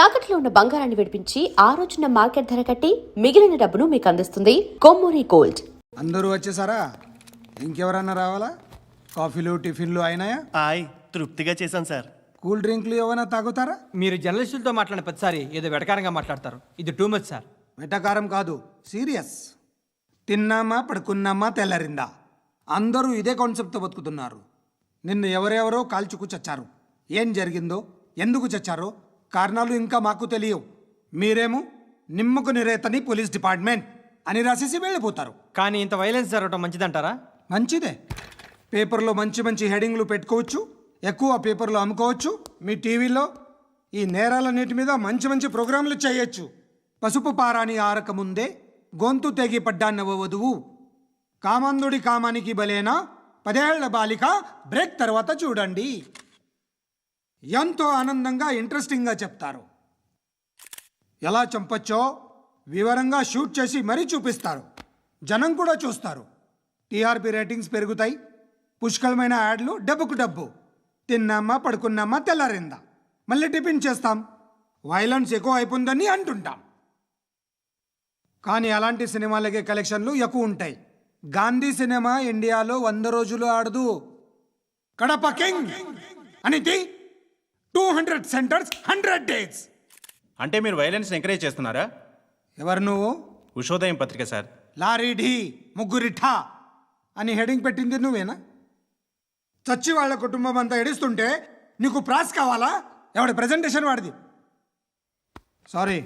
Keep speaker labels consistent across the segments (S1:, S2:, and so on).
S1: తాకట్లో ఉన్న బంగారాన్ని విడిపించి ఆ రోజున మార్కెట్ ధర కట్టి మిగిలిన డబ్బును మీకు అందిస్తుంది కొమ్మూరి గోల్డ్.
S2: అందరూ వచ్చేసారా? ఇంకెవరన్నా రావాలా? కాఫీలు టిఫిన్లు అయినాయా?
S3: తృప్తిగా చేశాను సార్.
S2: కూల్ డ్రింక్లు ఏమైనా తాగుతారా?
S4: మీరు జర్నలిస్టులతో మాట్లాడిన ప్రతిసారి ఏదో వెటకారంగా మాట్లాడతారు. ఇది టూ మచ్ సార్.
S2: వెటకారం కాదు, సీరియస్. తిన్నామా పడుకున్నామా తెల్లరిందా, అందరూ ఇదే కాన్సెప్ట్తో బతుకుతున్నారు. నిన్ను ఎవరెవరో కాల్చుకు చచ్చారు. ఏం జరిగిందో, ఎందుకు చచ్చారో కారణాలు ఇంకా మాకు తెలియవు. మీరేమో నిమ్మకు నిరేతని పోలీస్ డిపార్ట్మెంట్ అని రాసేసి వెళ్ళిపోతారు.
S4: కానీ ఇంత వైలెన్స్ జరగడం మంచిదంటారా?
S2: మంచిదే. పేపర్లో మంచి మంచి హెడింగ్లు పెట్టుకోవచ్చు, ఎక్కువ పేపర్లు అమ్ముకోవచ్చు. మీ టీవీలో ఈ నేరాలన్నిటి మీద మంచి మంచి ప్రోగ్రాంలు చేయొచ్చు. పసుపు పారాని ఆరక ముందే గొంతు తెగి పడ్డాన్నవ వధువు, కామందుడి కామానికి బలేనా 10 ఏళ్ల బాలిక బ్రేక్ తర్వాత చూడండి. ఎంతో ఆనందంగా ఇంట్రెస్టింగ్గా చెప్తారు. ఎలా చంపచ్చో వివరంగా షూట్ చేసి మరీ చూపిస్తారు. జనం కూడా చూస్తారు. టీఆర్పీ రేటింగ్స్ పెరుగుతాయి. పుష్కలమైన యాడ్లు, డబ్బుకు డబ్బు. తిన్నామా పడుకున్నామా తెల్లారిందా, మళ్ళీ టిఫిన్ చేస్తాం. వైలెన్స్ ఎక్కువ అయిపోయిందని అంటుంటాం. కానీ అలాంటి సినిమాలకే కలెక్షన్లు ఎక్కువ ఉంటాయి. గాంధీ సినిమా ఇండియాలో 100 రోజులు ఆడదు. కడప కింగ్ అనితి 200 సెంటర్స్ 100 డేస్.
S3: అంటే మీరు వైలెన్స్ ఎంకరేజ్ చేస్తున్నారా?
S2: ఎవరు నువ్వు?
S3: ఉషోదయం పత్రిక సార్.
S2: లారీ ఢీ ముగ్గురిఠా అని హెడింగ్ పెట్టింది నువ్వేనా? చచ్చి వాళ్ళ కుటుంబం అంతా ఎడుస్తుంటే నీకు ప్రాస్ కావాలా? ఎవడి ప్రజెంటేషన్ వాడిది. సారీ,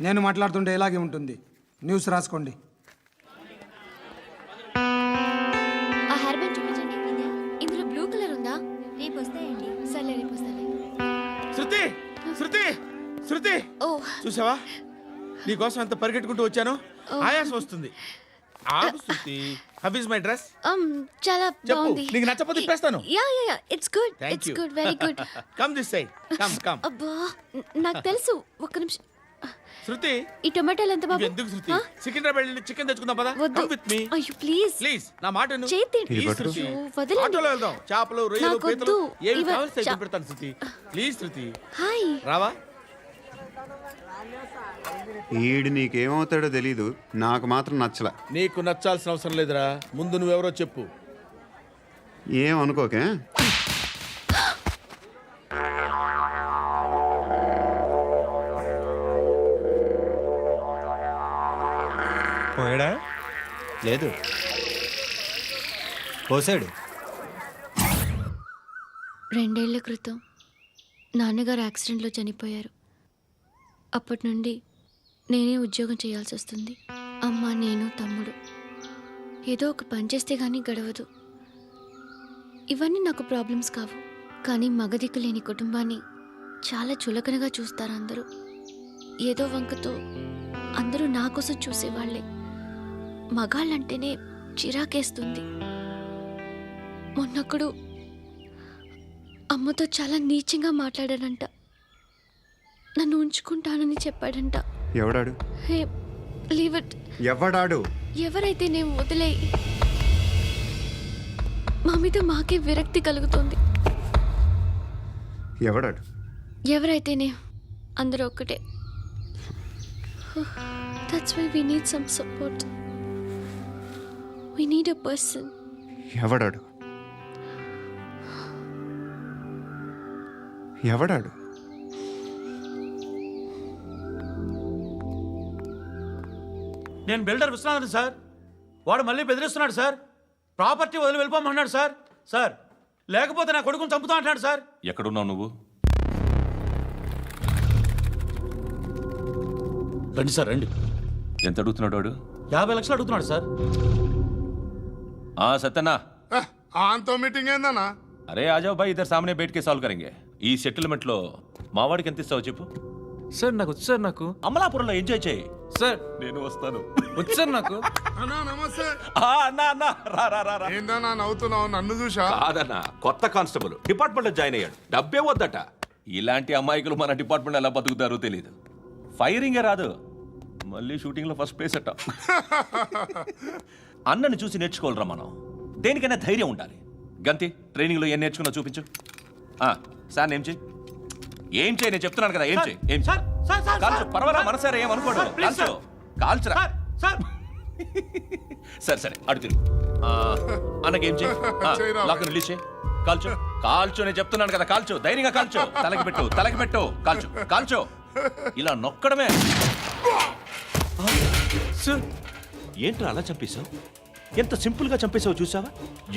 S2: నేను మాట్లాడుతుంటే ఇలాగే ఉంటుంది. న్యూస్ రాసుకోండి.
S5: ఆ హెయిర్ బ్యాండ్ చూపించండి. ఇందులో బ్లూ కలర్ ఉందా? రేపు వస్తాయండి. సరే రేపు వస్తాయి.
S6: శృతి శృతి శృతి,
S5: ఓ
S6: చూసావా నీకోసం ఎంత పరిగెట్టుకుంటూ వచ్చాను. ఆయాసం వస్తుంది. ఆగు Shruti. How is my dress?
S5: చాలా
S6: చెప్పు.
S5: బాగుంది.
S6: నీకు నచ్చకపోతే తిప్పేస్తాను.
S5: Yeah it's good.
S6: Thank
S5: it's
S6: you.
S5: Good, very good.
S6: Come this side. Come.
S5: అబ్బా, నాకు తెలుసు. ఒక్క నిమిషం.
S6: శృతి,
S5: ఈ టొమాటోలు ఎంత బాబు?
S6: ఎందుకు శృతి? సికింద్రాబాద్ వెళ్ళి చికెన్ తెచ్చుకుందాం పదా.
S5: వద్దు.
S6: Come with me.
S5: అయ్యో ప్లీజ్
S6: ప్లీజ్ నా మాట విను.
S5: చేతి
S6: Please, శృతి.
S5: అయ్యో, వదలండి.
S6: ఆటోలో వెళ్దాం. చేపలు, రొయ్యలు,
S5: నాకు
S6: పీతలు
S5: వద్దు.
S6: ఏమి
S5: ఇవ-
S6: కావాలి
S5: చా-
S6: పెడతాను శృతి. Please Shruti,
S5: hi.
S6: రావా?
S7: ఈడు నీకేమవుతాడో తెలీదు, నాకు మాత్రం నచ్చల.
S6: నీకు నచ్చాల్సిన అవసరం లేదురా. ముందు నువ్వెవరో చెప్పు.
S7: ఏం అనుకోకే.
S8: పోయాడా? లేదు, పోసాడు.
S5: 2 ఏళ్ల క్రితం నాన్నగారు యాక్సిడెంట్లో చనిపోయారు. అప్పటి నుండి నేనే ఉద్యోగం చేయాల్సి వస్తుంది. అమ్మ, నేను, తమ్ముడు ఏదో ఒక పని చేస్తే కానీ గడవదు. ఇవన్నీ నాకు ప్రాబ్లమ్స్ కావు. కానీ మగదిక్కు లేని కుటుంబాన్ని చాలా చులకనగా చూస్తారు అందరూ. ఏదో వంకతో అందరూ నా కోసం చూసేవాళ్లే. మగాళ్ళంటేనే చిరాకేస్తుంది. మొన్నొక్కడు అమ్మతో చాలా నీచంగా మాట్లాడాడంట. నన్ను ఉంచుకుంటానని చెప్పాడంట.
S7: ఎవడాడు?
S5: హే, లీవ్ ఇట్.
S7: ఎవడాడు?
S5: ఎవరైతే నేను వదిలే. మా మీద మాకే విరక్తి కలుగుతుంది.
S7: ఎవడాడు?
S5: ఎవరైతేనే అందరూ ఒక్కటే. That's why we need some support. We need a person.
S7: ఎవడాడు? ఎవడాడు?
S9: నేను బిల్డర్ విశ్వనాథన్ సార్. వాడు మళ్ళీ బెదిరిస్తున్నాడు సార్. ప్రాపర్టీ వదిలి వెళ్ళిపోమన్నాడు సార్. సార్, లేకపోతే నా కొడుకుని చంపుతా అంటున్నాడు సార్.
S10: ఎక్కడున్నావు నువ్వు?
S9: రండి సార్, రండి.
S10: ఎంత అడుగుతున్నాడు వాడు?
S9: 50 లక్షలు అడుగుతున్నాడు సార్.
S10: సత్యనా,
S6: ఆంతో మీటింగ్ ఏందన్నా?
S10: అరే ఆజావ్ భాయ్, ఇద్దరు సామనే బయటకే సాల్వ్ కరెంగే. ఈ సెటిల్మెంట్ లో మావాడికి ఎంత ఇస్తావు చెప్పు.
S8: సార్ నాకు వచ్చు సార్. నాకు
S10: అమలాపురంలో ఎంజాయ్ చేయి
S8: సార్.
S10: నేను వస్తాను.
S8: వచ్చు సార్ నాకు.
S6: అన్నా నమస్తే.
S10: అన్నా రా.
S6: ఏందన్నా నవ్వుతున్నావు? నన్ను చూసా?
S10: కాదన్నా, కొత్త కానిస్టేబుల్ డిపార్ట్మెంట్ లో జాయిన్ అయ్యాడు. డబ్బే వద్దట. ఇలాంటి అమాయకులు మన డిపార్ట్మెంట్ ఎలా బతుకుతారో తెలీదు. ఫైరింగే రాదు, మళ్ళీ షూటింగ్ లో ఫస్ట్ ప్లేస్ అట్ట. అన్నని చూసి నేర్చుకోవాలరా మనం. దేనికైనా ధైర్యం ఉండాలి. గంతి, ట్రైనింగ్ లో ఏం నేర్చుకున్నా చూపించు. సార్ ఏం చెయ్యి. ఏం చేయి నేను చెప్తున్నాను కదా, ఏం చేయి, ఏం
S9: సార్ సార్ సార్
S10: కాల్చు,
S9: సార్,
S10: పర్వాలా
S9: సార్,
S10: మనసారా ఏమనుకోడు,
S9: సార్, ప్లీజ్,
S10: కాల్చు, కాల్చురా.
S9: సార్ సార్
S10: సరే సరే అడు తిరుగు. అన్నకేం చేయి, లాక్ రిలీజ్ చేయి, కాల్చు, కాల్చు, నేను చెప్తున్నాను కదా, కాల్చు, ధైర్యంగా కాల్చు, తలకి పెట్టు, తలకి పెట్టు, కాల్చు, కాల్చు, ఇలా నొక్కడమే.
S9: సార్
S10: ఏంట్రా అలా చంపేశావు? ఎంత సింపుల్ గా చంపేశావు చూసావా?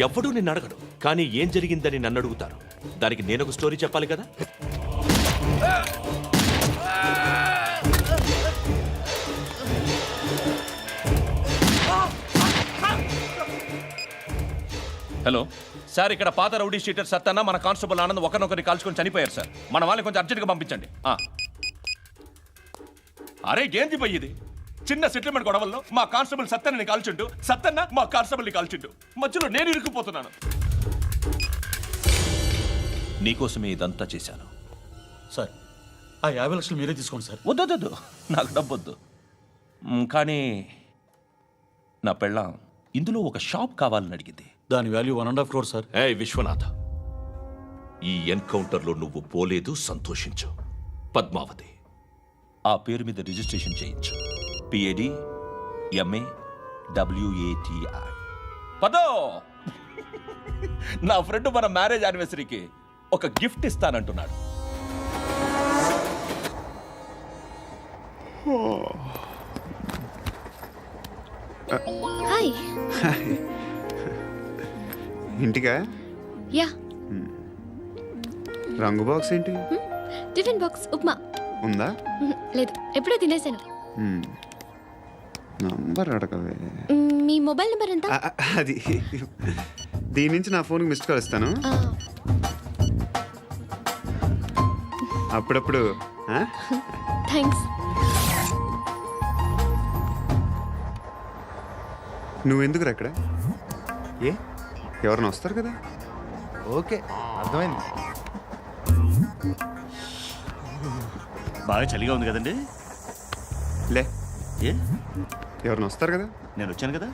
S10: ఎవడూ నిన్ను అడగడు, కానీ ఏం జరిగిందని నన్ను అడుగుతారు. దానికి నేను ఒక స్టోరీ చెప్పాలి కదా. హలో సార్, ఇక్కడ పాత రౌడీ షీటర్ సత్తన్న మన కానిస్టేబుల్ ఆనంద్ ఒకరినొకరిని కాల్చుకొని చనిపోయారు సార్. మన వాళ్ళని కొంచెం అర్జెంట్గా పంపించండి. అరే ఏంది పోయి ఇది? చిన్న సెటిల్మెంట్ గొడవల్లో మా కానిస్టేబుల్ సత్తన్నని కాల్చుండు, సత్తన్న మా కానిస్టేబుల్ని కాల్చుండు, మధ్యలో నేను ఇరుక్కుపోతున్నాను. నీకోసమే ఇదంతా చేశాను.
S9: సార్ ఆ 50 లక్షలు మీరే తీసుకోండి సార్.
S10: వద్దొద్దు, నాకు డబ్బొద్దు. కానీ నా పెళ్ళాం ఇందులో ఒక షాప్ కావాలని అడిగింది.
S9: దాని వాల్యూ 1.5 crore సార్.
S10: ఏ విశ్వనాథ, ఈ ఎన్కౌంటర్లో నువ్వు పోలేదు, సంతోషించు. పద్మావతి ఆ పేరు మీద రిజిస్ట్రేషన్ చేయించు. PAD MA WATI. పదో, నా ఫ్రెండ్ మన మ్యారేజ్ యానివర్సరీకి ఒక గిఫ్ట్ ఇస్తానంటున్నాడు.
S5: హాయ్.
S7: ఇంటికా?
S5: యా.
S7: రంగు బాక్స్ ఏంటి?
S5: Tiffin box upma.
S7: ఉందా?
S5: లేదు, ఎప్పుడో తినేసాను.
S7: నంబర్ అడగవే.
S5: మీ మొబైల్ నెంబర్ ఎంత?
S7: అది దీని నుంచి నా ఫోన్కి మిస్డ్ కాల్ ఇస్తాను. అప్పుడప్పుడు.
S5: థ్యాంక్స్.
S7: నువ్వెందుకురా అక్కడ? ఏ ఎవరైనా వస్తారు కదా?
S8: ఓకే, అర్థమైంది.
S3: బాగా చలిగా ఉంది కదండి.
S7: లే,
S3: ఏ
S7: ఎవరైనా వస్తారు కదా?
S3: నేను వచ్చాను కదా.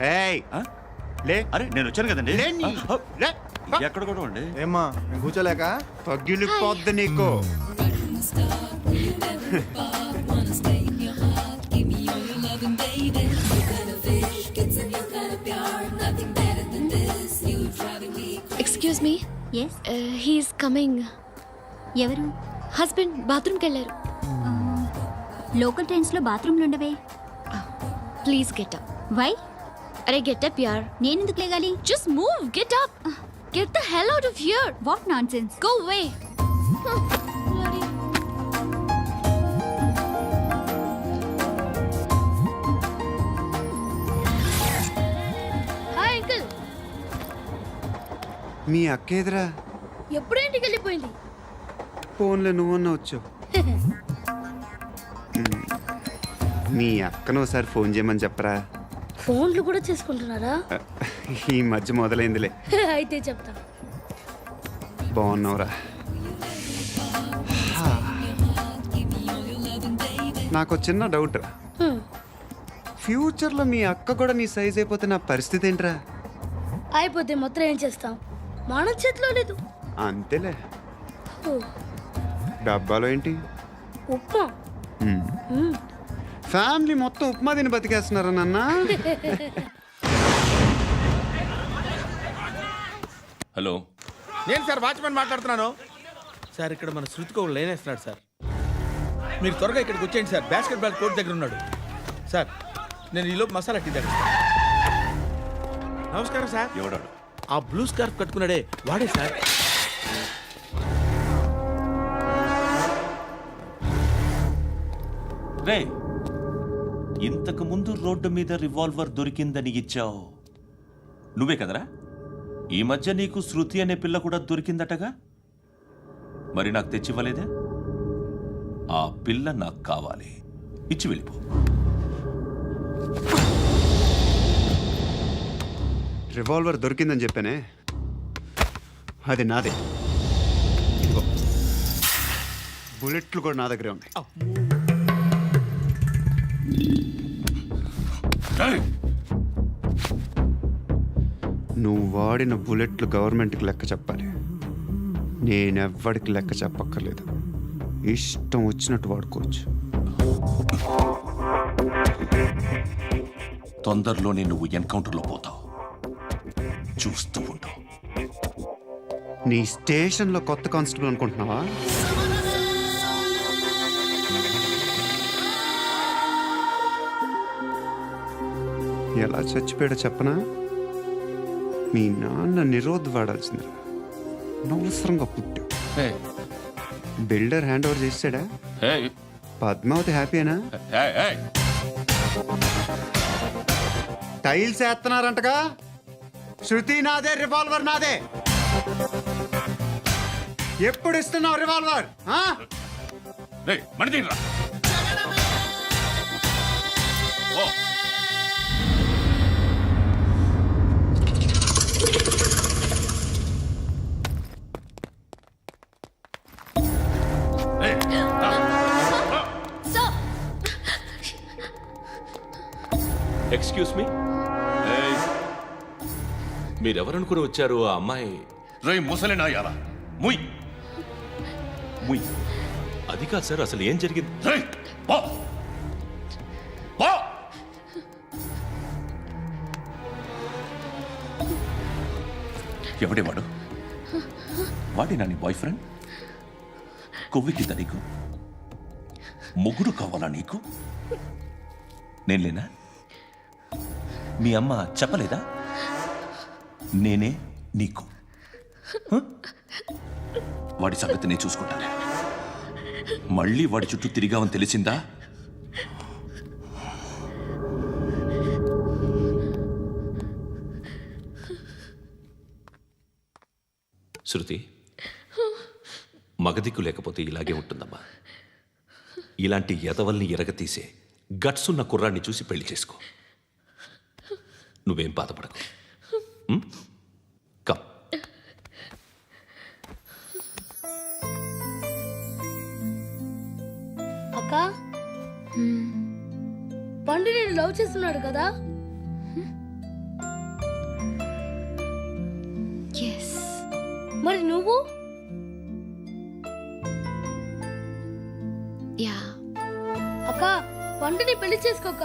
S7: ఏయ్ లే.
S3: అరే నేను వచ్చాను కదండి.
S7: లేని. లే.
S3: ఎక్కడ కూడా ఉండి.
S8: ఏమ్మా నేను కూర్చోలేక?
S7: పగిలిపోద్ది నీకు.
S5: Excuse me. He's coming.
S11: ఎవరు?
S5: హస్బెండ్ బాత్రూమ్కి వెళ్ళారు.
S11: లోకల్ ట్రైన్స్లో బాత్రూమ్లు ఉండవే.
S5: Please get up.
S11: వై?
S5: అరే గెట్ అప్ యార్.
S11: నేనెందుకు లేగాలి?
S5: Just move, get up. Get the hell out of here.
S11: What nonsense.
S5: Go away. Hi uncle.
S7: మీ అక్క ఎదురా?
S5: ఎప్పుడు ఇంటికి వెళ్ళిపోయింది?
S7: ఫోన్లో నువ్వన్నా వచ్చు. మీ అక్కను ఒకసారి ఫోన్ చేయమని చెప్పరా.
S5: ఫోన్లు కూడా చేసుకుంటున్నారా?
S7: ఈ మధ్య మొదలైందిలే.
S5: అయితే చెప్తా.
S7: బాగున్నావురా? నాకు చిన్న డౌట్ రా. ఫ్యూచర్లో మీ అక్క కూడా నీ సైజ్ అయిపోతే నా పరిస్థితి ఏంట్రా?
S5: అయిపోతే మొత్తం ఏం చేస్తాం? మన చేతిలో లేదు.
S7: అంతేలే. డబ్బాలో ఏంటి?
S5: ఉప్మా.
S7: ఫ్యామిలీ మొత్తం ఉప్మా తిని బతికేస్తున్నారా నాన్న?
S10: హలో,
S6: నేను సార్ వాచ్మెన్ మాట్లాడుతున్నాను. సార్ ఇక్కడ మన శృతికో లైన్ వేస్తున్నాడు సార్. మీరు త్వరగా ఇక్కడికి వచ్చేయండి సార్. బాస్కెట్ బాల్ కోర్ట్ దగ్గర ఉన్నాడు సార్. నేను ఈలోపు మసాలా టీ దగ్గర. నమస్కారం సార్.
S10: ఎవడాడు?
S6: ఆ బ్లూ స్కార్ఫ్ కట్టుకున్నాడే వాడే సార్.
S10: రే, ఇంతకు ముందు రోడ్డు మీద రివాల్వర్ దొరికిందని ఇచ్చావు నువ్వే కదరా? ఈ మధ్య నీకు శృతి అనే పిల్ల కూడా దొరికిందటగా, మరి నాకు తెచ్చివ్వలేదే? ఆ పిల్ల నాకు కావాలి, ఇచ్చి వెళ్ళిపో.
S7: రివాల్వర్ దొరికిందని చెప్పానే, అది నాదే. ఇదిగో, బుల్లెట్లు కూడా నా దగ్గరే ఉన్నాయి. నువ్వు వాడిన బుల్లెట్లు గవర్నమెంట్కి లెక్క చెప్పాలి. నేనెవ్వడికి లెక్క చెప్పక్కర్లేదు. ఇష్టం వచ్చినట్టు వాడుకోవచ్చు.
S10: తొందరలోనే నువ్వు ఎన్కౌంటర్లో పోతావు, చూస్తూ ఉండు.
S7: నీ స్టేషన్లో కొత్త కానిస్టేబుల్ అనుకుంటున్నావా? ఎలా చచ్చిపోయాడో చెప్పనా? మీ నాన్న నిరోధ్ వాడాల్సిందిరా, అనవసరంగా పుట్టావు. బిల్డర్ హ్యాండ్ ఓవర్ చేసాడా? పద్మావతి హ్యాపీనా? టైల్స్ వేస్తున్నారంటగా. శృతి నాదే, రివాల్వర్ నాదే. ఎప్పుడు ఇస్తున్నావు రివాల్వర్?
S10: ఎక్స్క్యూజ్ మీ, మీరెవరనుకుని వచ్చారు? ఆ అమ్మాయి రేయ్ ముసలి నాయాలా, ముయ్ ముయ్. అది కాదు సార్, అసలు ఏం జరిగింది? రేయ్ పో పో. ఎవడేవాడు? వాడి నా నీ బాయ్ ఫ్రెండ్? కొవ్వికిద్దా నీకు? ముగ్గురు కావాలా నీకు? నేను లేనా? మీ అమ్మ చెప్పలేదా? నేనే నీకు. వాడి సంగతి నేను చూసుకుంటాను. మళ్ళీ వాడి చుట్టూ తిరిగావని తెలిసిందా? శృతి, మగదిక్కు లేకపోతే ఇలాగే ఉంటుందమ్మా. ఇలాంటి ఎదవల్ని ఎరగతీసే గట్స్ ఉన్న కుర్రాన్ని చూసి పెళ్లి చేసుకో. నువ్వేం బాధపడకు. కమ్.
S12: అక్క, పండు నేను లవ్ చేస్తున్నాడు కదా? మరి నువ్వు?
S5: యా.
S12: అక్క, పండుని పెళ్లి చేసుకోక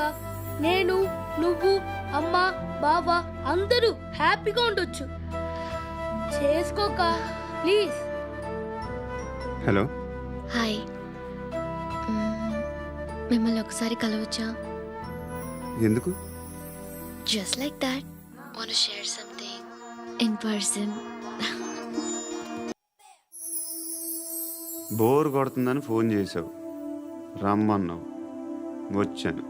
S12: నేను, నువ్వు, అమ్మ, బావ అందరూ హ్యాపీగా ఉండొచ్చు. చేసుకోక ప్లీజ్.
S7: హలో.
S5: హాయ్. మిమ్మల్ని ఒకసారి కలవచ్చా?
S7: ఎందుకు?
S5: Just like that. Want to share something in person.
S7: Bore కొడుతుందని ఫోన్ చేసావు, రమ్మన్నావు, వచ్చాను.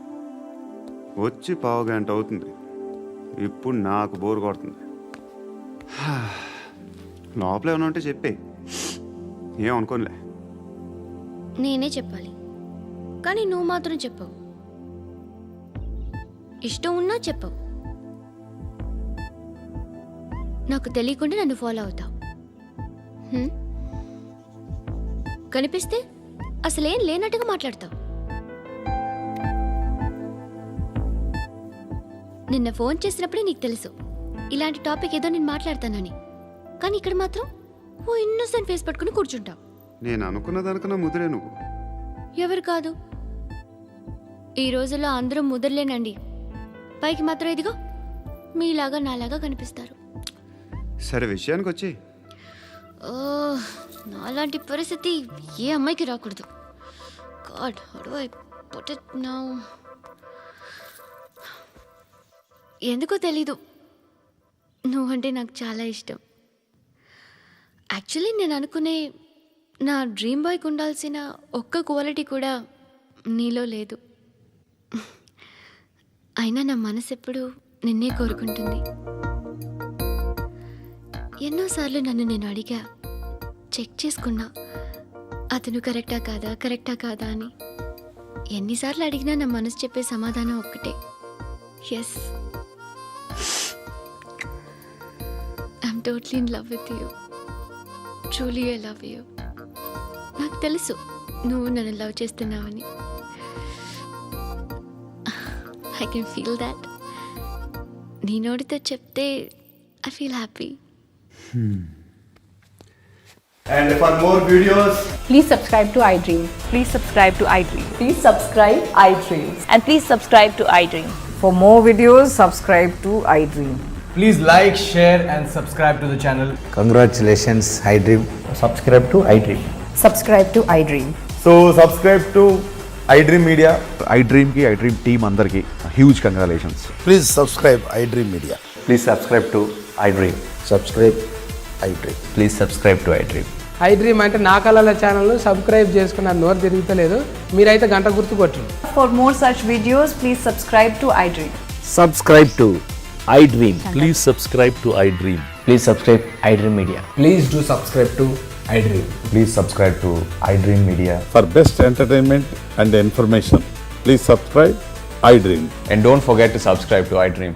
S7: వచ్చి పావు గంట అవుతుంది. ఇప్పుడు నాకు బోర్ కొడుతుంది. లోపల ఏమైనా ఉంటే చెప్పే, ఏమనుకోనిలే.
S5: నేనే చెప్పాలి, కానీ నువ్వు మాత్రం చెప్పవు. ఇష్టం ఉన్నా చెప్పవు. నాకు తెలియకుండా నన్ను ఫాలో అవుతావు. కనిపిస్తే అసలేం లేనట్టుగా మాట్లాడతావు. నిన్న ఫోన్ చేసినప్పుడే నీకు తెలుసు ఇలాంటి టాపిక్ ఏదో నేను మాట్లాడతానని. కానీ ఇక్కడ మాత్రం ఓ ఇన్నోసెంట్ ఫేస్ పట్టుకుని కూర్చుంటావు.
S7: నేను అనుకున్నదానికన్నా ముదిరే నువ్వు.
S5: ఎవరు కాదు, ఈ రోజుల్లో అందరూ ముదరలేనండి. పైకి మాత్రం ఇదిగో మీలాగా నాలాగా కనిపిస్తారు.
S7: సరే విషయానికి వచ్చి.
S5: నాలాంటి పరిస్థితి ఏ అమ్మాయికి రాకూడదు. God, how do I put it now? ఎందుకో తెలీదు, నువ్వంటే నాకు చాలా ఇష్టం. యాక్చువల్లీ నేను అనుకునే నా డ్రీమ్ బాయ్కి ఉండాల్సిన ఒక్క క్వాలిటీ కూడా నీలో లేదు. అయినా నా మనసు ఎప్పుడు నిన్నే కోరుకుంటుంది. ఎన్నోసార్లు నన్ను నేను అడిగా, చెక్ చేసుకున్నా అతను కరెక్టా కాదా అని. ఎన్నిసార్లు అడిగినా నా మనసు చెప్పే సమాధానం ఒక్కటే, yes, I'm totally in love with you. Truly I love you. నాకు తెలుసు నువ్వు నన్ను లవ్ చేస్తున్నావని. I can feel that. నీ నోటితో చెప్తే I feel happy.
S8: And for more videos,
S12: Please subscribe to iDream. Please subscribe to iDream. Please subscribe iDream. And please subscribe to iDream.
S13: For more videos, subscribe to iDream.
S4: Please like share and subscribe to the channel.
S8: congratulations, iDream. Subscribe to iDream.
S13: Subscribe to iDream.
S8: So, subscribe to iDream Media. iDream ki iDream team andarki huge congratulations. Please subscribe iDream Media. Please subscribe to iDream. Subscribe iDream. Please subscribe to iDream.
S4: iDream అంటే నా కళల channel subscribe చేసుకున్న నోరు తిరుగుతలేదు. మీరైతే గంట గుర్తు కొట్టండి.
S13: For more such videos, please subscribe to iDream.
S8: Subscribe to iDream.
S10: Please subscribe to I dream.
S8: Please subscribe iDream Media.
S4: Please do subscribe to iDream.
S8: Please subscribe to iDream Media.
S7: For best entertainment and information, please subscribe iDream.
S8: And don't forget to subscribe to iDream.